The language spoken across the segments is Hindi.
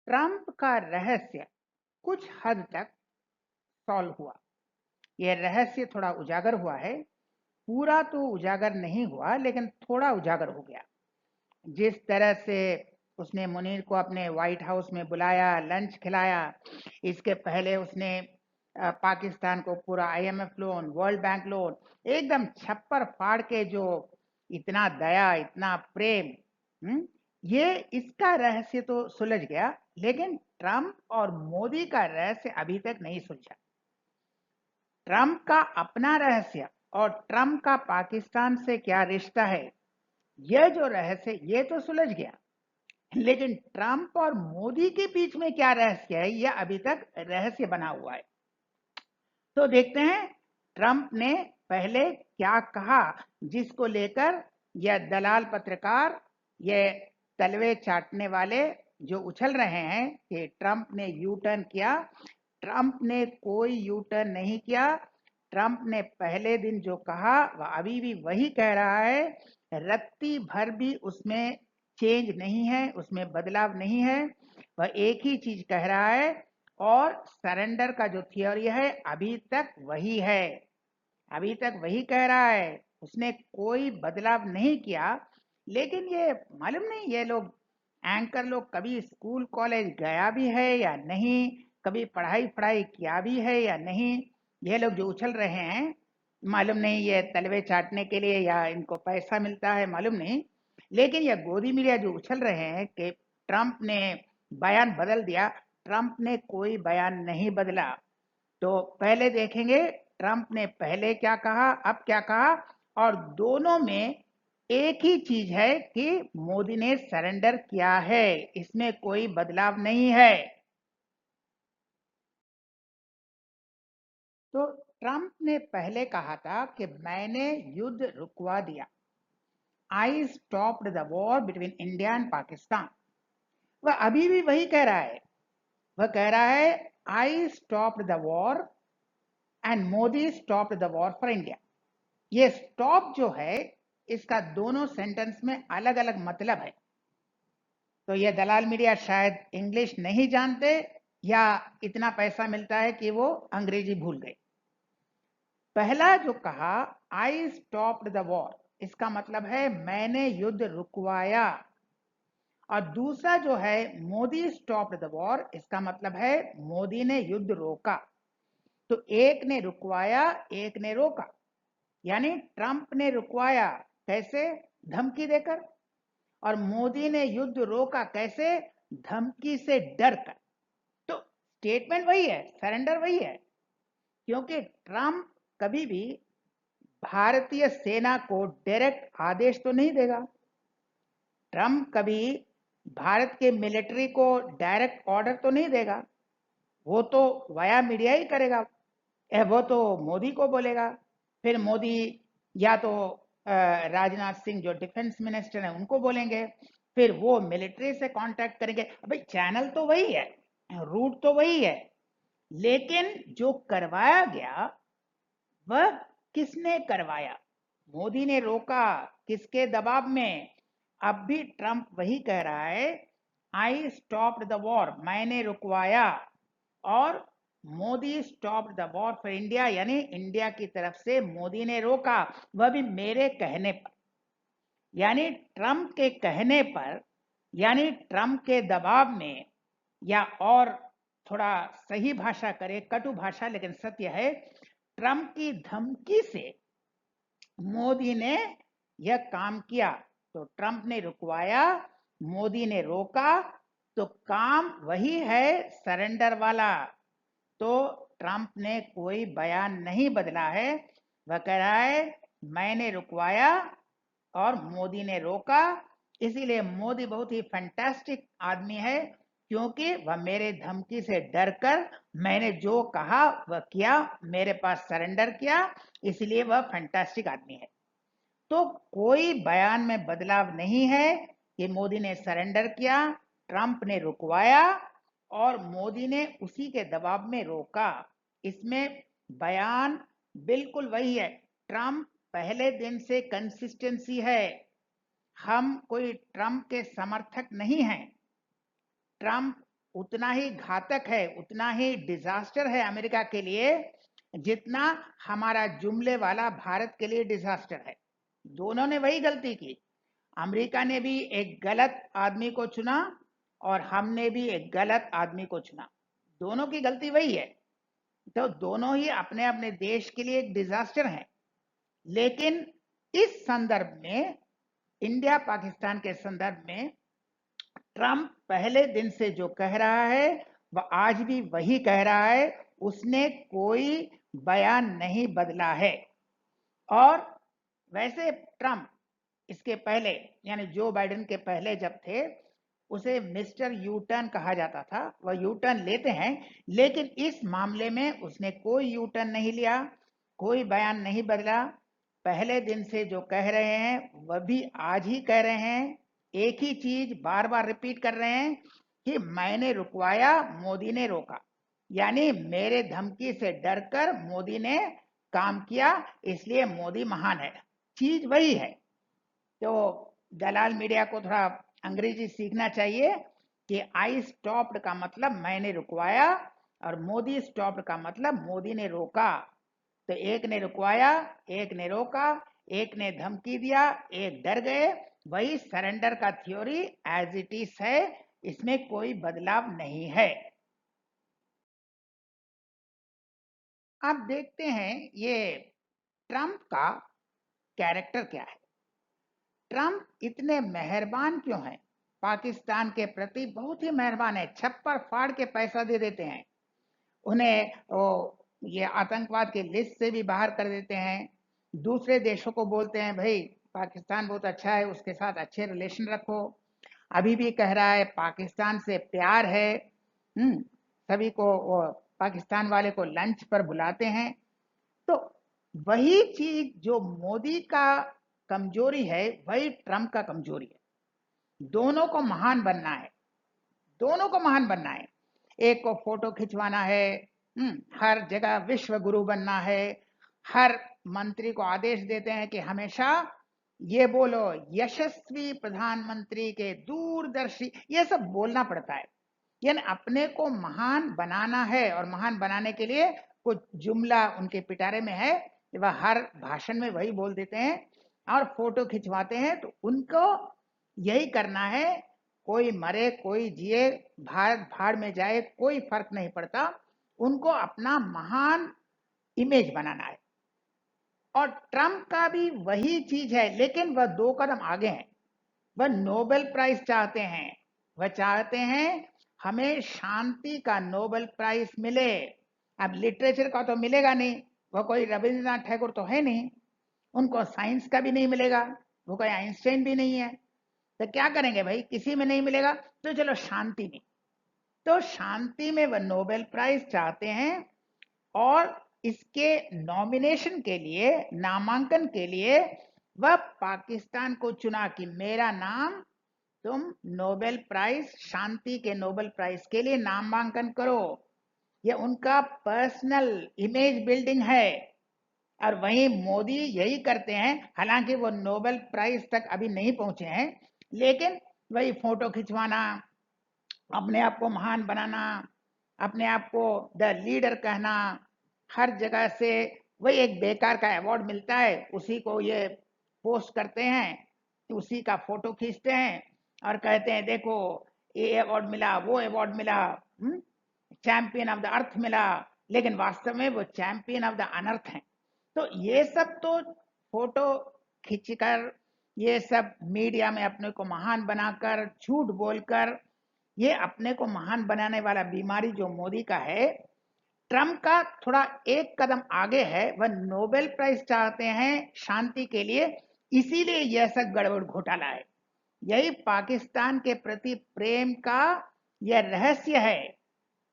ट्रंप का रहस्य कुछ हद तक सॉल्व हुआ। यह रहस्य थोड़ा उजागर हुआ है। पूरा तो उजागर नहीं हुआ, लेकिन थोड़ा उजागर हो गया। जिस तरह से उसने मुनीर को अपने व्हाइट हाउस में बुलाया, लंच खिलाया, इसके पहले उसने पाकिस्तान को पूरा IMF loan, world bank loan एकदम छप्पर फाड़ के जो इतना दया, इतना प्रेम, ये इसका रहस्य तो सुलझ गया, लेकिन ट्रंप और मोदी का रहस्य अभी तक नहीं सुलझा। ट्रंप का अपना रहस्य और ट्रंप का पाकिस्तान से क्या रिश्ता है, यह जो रहस्य ये तो सुलझ गया, लेकिन ट्रंप और मोदी के बीच में क्या रहस्य है, यह अभी तक रहस्य बना हुआ है। तो देखते हैं ट्रंप ने पहले क्या कहा, जिसको लेकर यह दलाल पत्रकार, यह तलवे चाटने वाले जो उछल रहे हैं कि ट्रंप ने यू टर्न किया। ट्रंप ने कोई यू टर्न नहीं किया। ट्रंप ने पहले दिन जो कहा वह अभी भी वही कह रहा है। रत्ती भर भी उसमें चेंज नहीं है, उसमें बदलाव नहीं है। वह एक ही चीज कह रहा है, और सरेंडर का जो थियोरी है अभी तक वही है, अभी तक वही कह रहा है। उसने कोई बदलाव नहीं किया। लेकिन ये मालूम नहीं, ये लोग एंकर लोग कभी स्कूल कॉलेज गया भी है या नहीं, कभी पढ़ाई पढ़ाई किया भी है या नहीं। ये लोग जो उछल रहे हैं, मालूम नहीं ये तलवे चाटने के लिए या इनको पैसा मिलता है, मालूम नहीं। लेकिन ये गोदी मीडिया जो उछल रहे हैं कि ट्रंप ने बयान बदल दिया, ट्रंप ने कोई बयान नहीं बदला। तो पहले देखेंगे ट्रंप ने पहले क्या कहा, अब क्या कहा, और दोनों में एक ही चीज है कि मोदी ने सरेंडर किया है, इसमें कोई बदलाव नहीं है। तो ट्रंप ने पहले कहा था कि मैंने युद्ध रुकवा दिया, I stopped the war between India and Pakistan. वह अभी भी वही कह रहा है। वह कह रहा है I stopped the war and Modi stopped the war for India. ये स्टॉप जो है, इसका दोनों सेंटेंस में अलग अलग मतलब है। तो ये दलाल मीडिया शायद इंग्लिश नहीं जानते, या इतना पैसा मिलता है कि वो अंग्रेजी भूल गए। पहला जो कहा आई स्टॉप्ड द वॉर, इसका मतलब है मैंने युद्ध रुकवाया। और दूसरा जो है मोदी स्टॉप्ड द वॉर, इसका मतलब है मोदी ने युद्ध रोका। तो एक ने रुकवाया, एक ने रोका। यानी ट्रंप ने रुकवाया कैसे, धमकी देकर, और मोदी ने युद्ध रोका कैसे, धमकी से डर कर। तो स्टेटमेंट वही है, सरेंडर वही है। क्योंकि ट्रंप कभी भी भारतीय सेना को डायरेक्ट आदेश तो नहीं देगा। ट्रंप कभी भारत के मिलिट्री को डायरेक्ट ऑर्डर तो नहीं देगा। वो तो वाया मीडिया ही करेगा। वो तो मोदी को बोलेगा। फिर मोदी या तो राजनाथ सिंह जो डिफेंस मिनिस्टर हैं उनको बोलेंगे, फिर वो मिलिट्री से कांटेक्ट करेंगे। भाई चैनल तो वही है, रूट तो वही है, लेकिन जो करवाया गया वह किसने करवाया? मोदी ने रोका, किसके दबाव में? अब भी ट्रंप वही कह रहा है, आई स्टॉप्ड द वॉर, मैंने रुकवाया, और Modi stopped the war for India, यानी इंडिया की तरफ से मोदी ने रोका, वह भी मेरे कहने पर। यानी ट्रंप के कहने पर, यानी ट्रंप के दबाव में, या और थोड़ा सही भाषा करे, कटु भाषा लेकिन सत्य है, ट्रंप की धमकी से मोदी ने यह काम किया। तो ट्रंप ने रुकवाया, मोदी ने रोका, तो काम वही है, सरेंडर वाला। तो ट्रंप ने कोई बयान नहीं बदला है। वह कह रहा है मैंने रुकवाया और मोदी ने रोका। इसीलिए मोदी बहुत ही फैंटास्टिक आदमी है, क्योंकि वह मेरे धमकी से डरकर मैंने जो कहा वह किया, मेरे पास सरेंडर किया, इसलिए वह फैंटास्टिक आदमी है। तो कोई बयान में बदलाव नहीं है कि मोदी ने सरेंडर किया, ट्रंप ने रुकवाया और मोदी ने उसी के दबाव में रोका। इसमें बयान बिल्कुल वही है। ट्रंप पहले दिन से कंसिस्टेंसी है। हम कोई ट्रंप के समर्थक नहीं हैं। ट्रंप उतना ही घातक है, उतना ही डिजास्टर है अमेरिका के लिए जितना हमारा जुमले वाला भारत के लिए डिजास्टर है। दोनों ने वही गलती की। अमेरिका ने भी एक गलत आदमी को चुना और हमने भी एक गलत आदमी को चुना। दोनों की गलती वही है। तो दोनों ही अपने अपने देश के लिए एक डिजास्टर है। लेकिन इस संदर्भ में, इंडिया पाकिस्तान के संदर्भ में, ट्रंप पहले दिन से जो कह रहा है वह आज भी वही कह रहा है। उसने कोई बयान नहीं बदला है। और वैसे ट्रंप इसके पहले, यानी जो बाइडेन के पहले जब थे, उसे मिस्टर यू टर्न कहा जाता था। वह यू टर्न लेते हैं, लेकिन इस मामले में उसने कोई यू टर्न नहीं लिया, कोई बयान नहीं बदला। पहले दिन से जो कह रहे हैं वह भी आज ही कह रहे हैं। एक ही चीज बार बार रिपीट कर रहे हैं कि मैंने रुकवाया, मोदी ने रोका। यानी मेरे धमकी से डरकर मोदी ने काम किया, इसलिए मोदी महान है। चीज वही है। तो दलाल मीडिया को थोड़ा अंग्रेजी सीखना चाहिए कि आई स्टॉप्ड का मतलब मैंने रुकवाया, और मोदी स्टॉप्ड का मतलब मोदी ने रोका। तो एक ने रुकवाया, एक ने रोका, एक ने धमकी दिया, एक डर गए। वही सरेंडर का थ्योरी एज इट इज है, इसमें कोई बदलाव नहीं है। अब देखते हैं ये ट्रंप का कैरेक्टर क्या है। ट्रंप इतने मेहरबान क्यों हैं? पाकिस्तान के प्रति बहुत ही मेहरबान है। छप्पर फाड़ के पैसा दे देते हैं उन्हें। ये आतंकवाद के लिस्ट से भी बाहर कर देते हैं। दूसरे देशों को बोलते हैं भाई पाकिस्तान बहुत अच्छा है, उसके साथ अच्छे रिलेशन रखो। अभी भी कह रहा है पाकिस्तान से प्यार है। सभी को वो पाकिस्तान वाले को लंच पर बुलाते हैं। तो वही चीज जो मोदी का कमजोरी है, वही ट्रंप का कमजोरी है। दोनों को महान बनना है, दोनों को महान बनना है। एक को फोटो खिंचवाना है, हर जगह विश्व गुरु बनना है। हर मंत्री को आदेश देते हैं कि हमेशा ये बोलो, यशस्वी प्रधानमंत्री के दूरदर्शी, ये सब बोलना पड़ता है। यानी अपने को महान बनाना है, और महान बनाने के लिए कुछ जुमला उनके पिटारे में है, वह हर भाषण में वही बोल देते हैं और फोटो खिंचवाते हैं। तो उनको यही करना है। कोई मरे कोई जिए, भारत भाड़ में जाए, कोई फर्क नहीं पड़ता। उनको अपना महान इमेज बनाना है। और ट्रंप का भी वही चीज है, लेकिन वह 2 कदम आगे हैं। वह नोबेल प्राइज चाहते हैं। वह चाहते हैं हमें शांति का नोबेल प्राइज मिले। अब लिटरेचर का तो मिलेगा नहीं, वह कोई रविंद्रनाथ टैगोर तो है नहीं। उनको साइंस का भी नहीं मिलेगा, वो कोई आइंस्टाइन भी नहीं है। तो क्या करेंगे भाई, किसी में नहीं मिलेगा तो चलो शांति में। तो शांति में वह नोबेल प्राइज चाहते हैं। और इसके नॉमिनेशन के लिए, नामांकन के लिए वह पाकिस्तान को चुना कि मेरा नाम तुम नोबेल प्राइज, शांति के नोबेल प्राइज के लिए नामांकन करो। यह उनका पर्सनल इमेज बिल्डिंग है। और वहीं मोदी यही करते हैं। हालांकि वो नोबेल प्राइज तक अभी नहीं पहुंचे हैं, लेकिन वही फोटो खिंचवाना, अपने आप को महान बनाना, अपने आप को द लीडर कहना, हर जगह से वही एक बेकार का अवार्ड मिलता है, उसी को ये पोस्ट करते हैं, उसी का फोटो खींचते हैं और कहते हैं देखो ये अवार्ड मिला, वो अवार्ड मिला, चैंपियन ऑफ द अर्थ मिला। लेकिन वास्तव में वो चैंपियन ऑफ द अनर्थ हैं। तो ये सब तो फोटो खींचकर, ये सब मीडिया में अपने को महान बनाकर, झूठ बोलकर, ये अपने को महान बनाने वाला बीमारी जो मोदी का है। ट्रंप का थोड़ा एक कदम आगे है। वह नोबेल प्राइज चाहते हैं शांति के लिए, इसीलिए यह सब गड़बड़ घोटाला है। यही पाकिस्तान के प्रति प्रेम का यह रहस्य है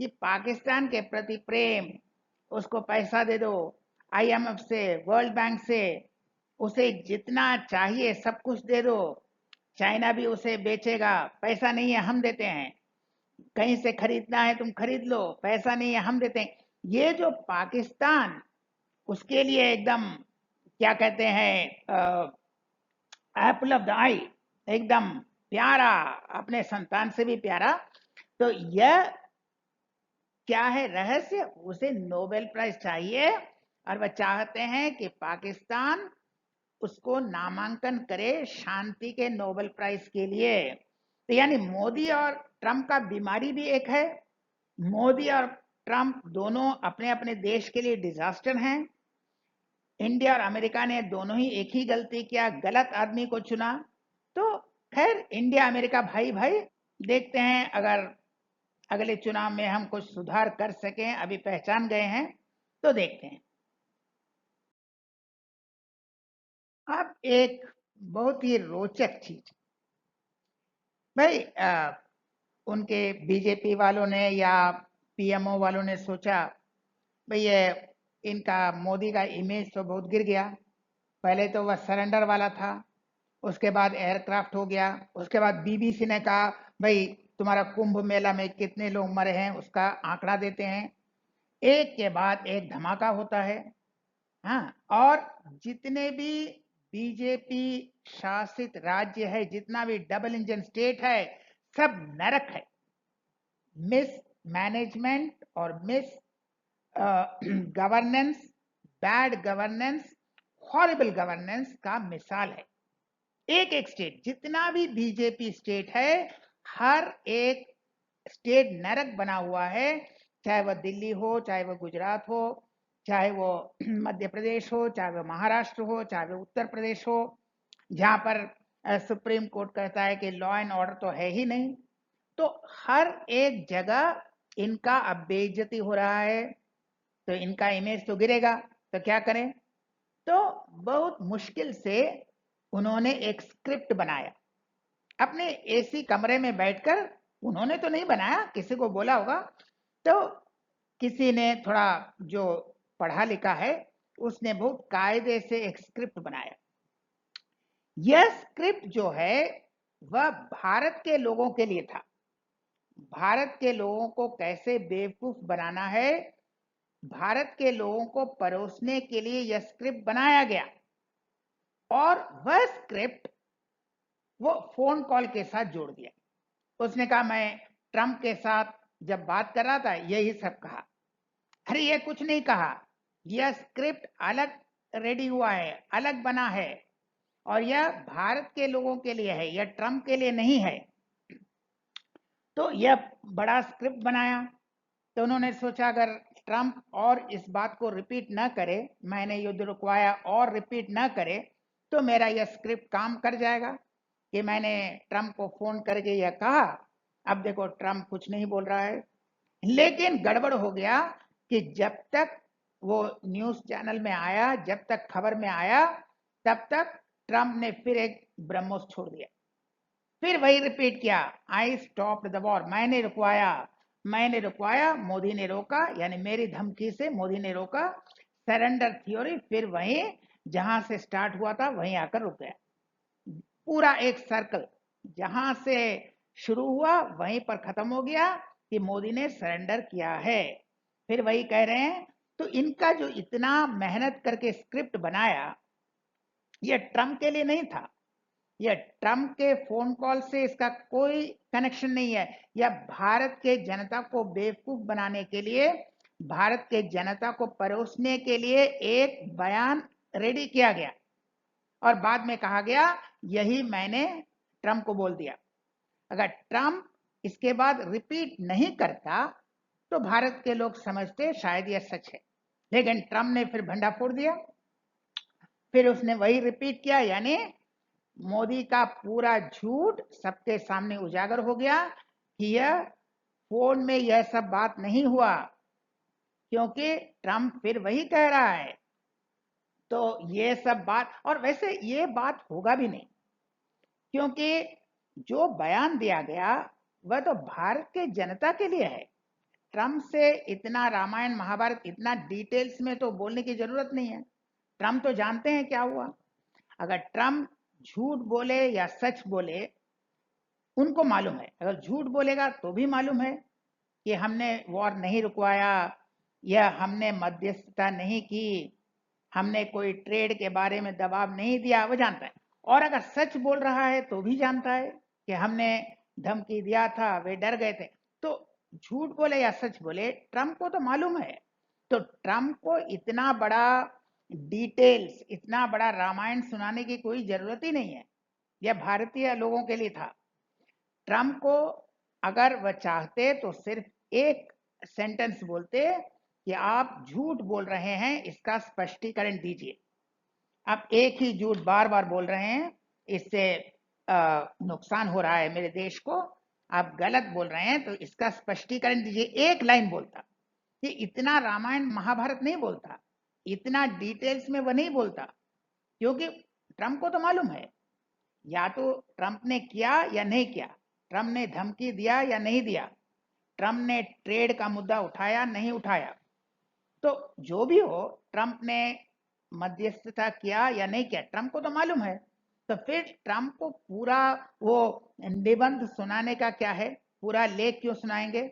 कि पाकिस्तान के प्रति प्रेम, उसको पैसा दे दो IMF से, वर्ल्ड बैंक से, उसे जितना चाहिए सब कुछ दे दो। चाइना भी उसे बेचेगा, पैसा नहीं है हम देते हैं। कहीं से खरीदना है तुम खरीद लो, पैसा नहीं है हम देते हैं। ये जो पाकिस्तान, उसके लिए एकदम क्या कहते हैं, एप्पल ऑफ द आई, एकदम प्यारा, अपने संतान से भी प्यारा। तो यह क्या है रहस्य? उसे नोबेल प्राइज चाहिए और वह चाहते हैं कि पाकिस्तान उसको नामांकन करे शांति के नोबेल प्राइज के लिए। तो यानी मोदी और ट्रंप का बीमारी भी एक है। मोदी और ट्रंप दोनों अपने अपने देश के लिए डिजास्टर हैं। इंडिया और अमेरिका ने दोनों ही एक ही गलती किया, गलत आदमी को चुना। तो खैर इंडिया अमेरिका भाई भाई, देखते हैं अगर अगले चुनाव में हम कुछ सुधार कर सकें। अभी पहचान गए हैं तो देखते हैं। अब एक बहुत ही रोचक चीज भाई, उनके बीजेपी वालों ने या पीएमओ वालों ने सोचा भाई ये इनका मोदी का इमेज तो बहुत गिर गया। पहले तो वह सरेंडर वाला था, उसके बाद एयरक्राफ्ट हो गया, उसके बाद बीबीसी ने कहा भाई तुम्हारा कुंभ मेला में कितने लोग मरे हैं उसका आंकड़ा देते हैं। एक के बाद एक धमाका होता है। हाँ, और जितने भी बीजेपी शासित राज्य है, जितना भी डबल इंजन स्टेट है, सब नरक है। मिस मैनेजमेंट और miss governance, bad governance, horrible governance का मिसाल है। एक एक स्टेट, जितना भी बीजेपी स्टेट है, हर एक स्टेट नरक बना हुआ है। चाहे वह दिल्ली हो, चाहे वह गुजरात हो, चाहे वो मध्य प्रदेश हो, चाहे वह महाराष्ट्र हो, चाहे वह उत्तर प्रदेश हो, जहां पर सुप्रीम कोर्ट कहता है कि लॉ एंड ऑर्डर तो है ही नहीं। तो हर एक जगह इनका अब बेइज्जती हो रहा है, तो इनका इमेज तो गिरेगा। तो क्या करें? तो बहुत मुश्किल से उन्होंने एक स्क्रिप्ट बनाया अपने एसी कमरे में बैठकर। उन्होंने तो नहीं बनाया, किसी को बोला होगा। तो किसी ने थोड़ा जो पढ़ा लिखा है उसने बहुत कायदे से एक स्क्रिप्ट बनाया। यह स्क्रिप्ट जो है वह भारत के लोगों के लिए था। भारत के लोगों को कैसे बेवकूफ बनाना है, भारत के लोगों को परोसने के लिए यह स्क्रिप्ट बनाया गया। और वह स्क्रिप्ट वो फोन कॉल के साथ जोड़ दिया। उसने कहा मैं ट्रंप के साथ जब बात कर रहा था यही सब कहा। अरे ये कुछ नहीं कहा, यह स्क्रिप्ट अलग रेडी हुआ है, अलग बना है, और यह भारत के लोगों के लिए है, यह ट्रंप के लिए नहीं है। तो यह बड़ा स्क्रिप्ट बनाया। तो उन्होंने सोचा अगर ट्रंप और इस बात को रिपीट ना करे, मैंने युद्ध रुकवाया और रिपीट ना करे, तो मेरा यह स्क्रिप्ट काम कर जाएगा कि मैंने ट्रंप को फोन करके यह कहा। अब देखो ट्रंप कुछ नहीं बोल रहा है। लेकिन गड़बड़ हो गया कि जब तक वो न्यूज चैनल में आया, जब तक खबर में आया, तब तक ट्रंप ने फिर एक ब्रह्मोस छोड़ दिया। फिर वही रिपीट किया, आई स्टॉप्ड द वॉर, मैंने रुकवाया, मैंने रुकवाया, मोदी ने रोका, यानी मेरी धमकी से मोदी ने रोका। सरेंडर थ्योरी फिर वहीं जहां से स्टार्ट हुआ था वहीं आकर रुक गया। पूरा एक सर्कल जहां से शुरू हुआ वहीं पर खत्म हो गया कि मोदी ने सरेंडर किया है। फिर वही कह रहे हैं। तो इनका जो इतना मेहनत करके स्क्रिप्ट बनाया, यह ट्रंप के लिए नहीं था। यह ट्रंप के फोन कॉल से इसका कोई कनेक्शन नहीं है। यह भारत के जनता को बेवकूफ बनाने के लिए, भारत के जनता को परोसने के लिए एक बयान रेडी किया गया और बाद में कहा गया यही मैंने ट्रंप को बोल दिया। अगर ट्रंप इसके बाद रिपीट नहीं करता तो भारत के लोग समझते शायद यह सच है। लेकिन ट्रंप ने फिर भंडा फोड़ दिया। फिर उसने वही रिपीट किया, यानी मोदी का पूरा झूठ सबके सामने उजागर हो गया कि यह फोन में यह सब बात नहीं हुआ, क्योंकि ट्रंप फिर वही कह रहा है। तो ये सब बात, और वैसे ये बात होगा भी नहीं, क्योंकि जो बयान दिया गया वह तो भारत के जनता के लिए है। ट्रंप से इतना रामायण महाभारत इतना डिटेल्स में तो बोलने की जरूरत नहीं है। ट्रंप तो जानते हैं क्या हुआ। अगर ट्रंप झूठ बोले या सच बोले, उनको मालूम है। अगर झूठ बोलेगा तो भी मालूम है कि हमने वॉर नहीं रुकवाया, या हमने मध्यस्थता नहीं की, हमने कोई ट्रेड के बारे में दबाव नहीं दिया, वो जानता है। और अगर सच बोल रहा है तो भी जानता है कि हमने धमकी दिया था, वे डर गए थे। तो झूठ बोले या सच बोले, ट्रम्प को तो मालूम है। तो ट्रम्प को इतना बड़ा डिटेल्स, इतना बड़ा रामायण सुनाने की कोई जरूरत ही नहीं है। यह भारतीय लोगों के लिए था। ट्रम्प को अगर वह चाहते तो सिर्फ एक सेंटेंस बोलते कि आप झूठ बोल रहे हैं, इसका स्पष्टीकरण दीजिए। आप एक ही झूठ बार बार बोल रहे हैं, इससे नुकसान हो रहा है मेरे देश को, आप गलत बोल रहे हैं, तो इसका स्पष्टीकरण दीजिए। एक लाइन बोलता। कि इतना रामायण महाभारत नहीं बोलता, इतना डिटेल्स में वह नहीं बोलता, क्योंकि ट्रम्प को तो मालूम है या तो ट्रम्प ने किया या नहीं किया, ट्रम्प ने धमकी दिया या नहीं दिया, ट्रम्प ने ट्रेड का मुद्दा उठाया नहीं उठाया। तो जो भी हो, ट्रम्प ने मध्यस्थता किया या नहीं किया, ट्रम्प को तो मालूम है। तो फिर ट्रम्प को पूरा वो निबंध सुनाने का क्या है, पूरा लेख क्यों सुनाएंगे?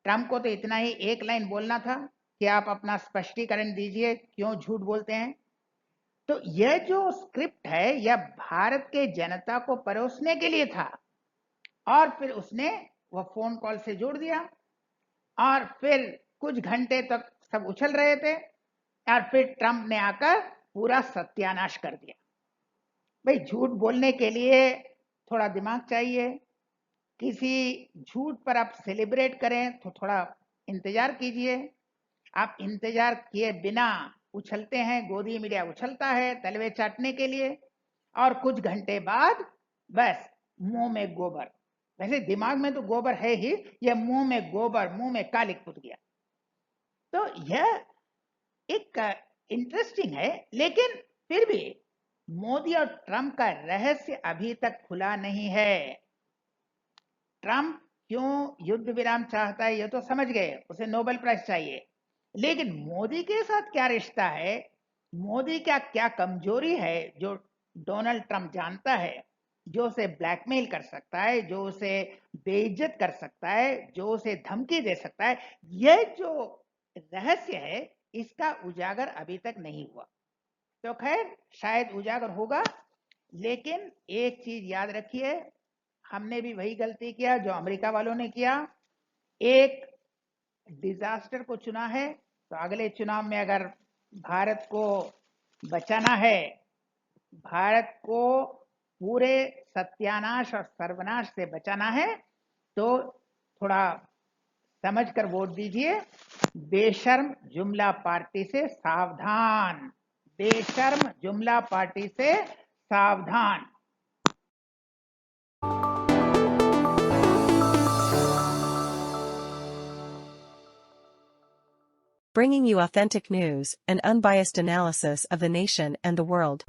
ट्रम्प को तो इतना ही एक लाइन बोलना था कि आप अपना स्पष्टीकरण दीजिए, क्यों झूठ बोलते हैं। तो यह जो स्क्रिप्ट है, यह भारत के जनता को परोसने के लिए था, और फिर उसने वह फोन कॉल से जोड़ दिया, और फिर कुछ घंटे तक सब उछल रहे थे, और फिर ट्रम्प ने आकर पूरा सत्यानाश कर दिया। भाई, झूठ बोलने के लिए थोड़ा दिमाग चाहिए। किसी झूठ पर आप सेलिब्रेट करें तो थोड़ा इंतजार कीजिए। आप इंतजार किए बिना उछलते हैं, गोदी मीडिया उछलता है तलवे चाटने के लिए, और कुछ घंटे बाद बस मुंह में गोबर। वैसे दिमाग में तो गोबर है ही, यह मुंह में गोबर, मुंह में कालिक पुत गया। तो यह एक इंटरेस्टिंग है, लेकिन फिर भी मोदी और ट्रम्प का रहस्य अभी तक खुला नहीं है। ट्रम्प क्यों युद्ध विराम चाहता है ये तो समझ गए, उसे नोबेल प्राइज चाहिए। लेकिन मोदी के साथ क्या रिश्ता है, मोदी क्या क्या कमजोरी है जो डोनाल्ड ट्रम्प जानता है, जो उसे ब्लैकमेल कर सकता है, जो उसे बेइज्जत कर सकता है, जो उसे धमकी दे सकता है, यह जो रहस्य है इसका उजागर अभी तक नहीं हुआ। तो खैर, शायद उजागर होगा। लेकिन एक चीज याद रखिए, हमने भी वही गलती किया जो अमेरिका वालों ने किया। एक डिजास्टर को चुना है, तो अगले चुनाव में अगर भारत को बचाना है, भारत को पूरे सत्यानाश और सर्वनाश से बचाना है, तो थोड़ा समझकर वोट दीजिए। बेशर्म जुमला पार्टी से सावधान, बेशर्म जुमला पार्टी से सावधान। Bringing you authentic news and unbiased analysis of the nation and the world.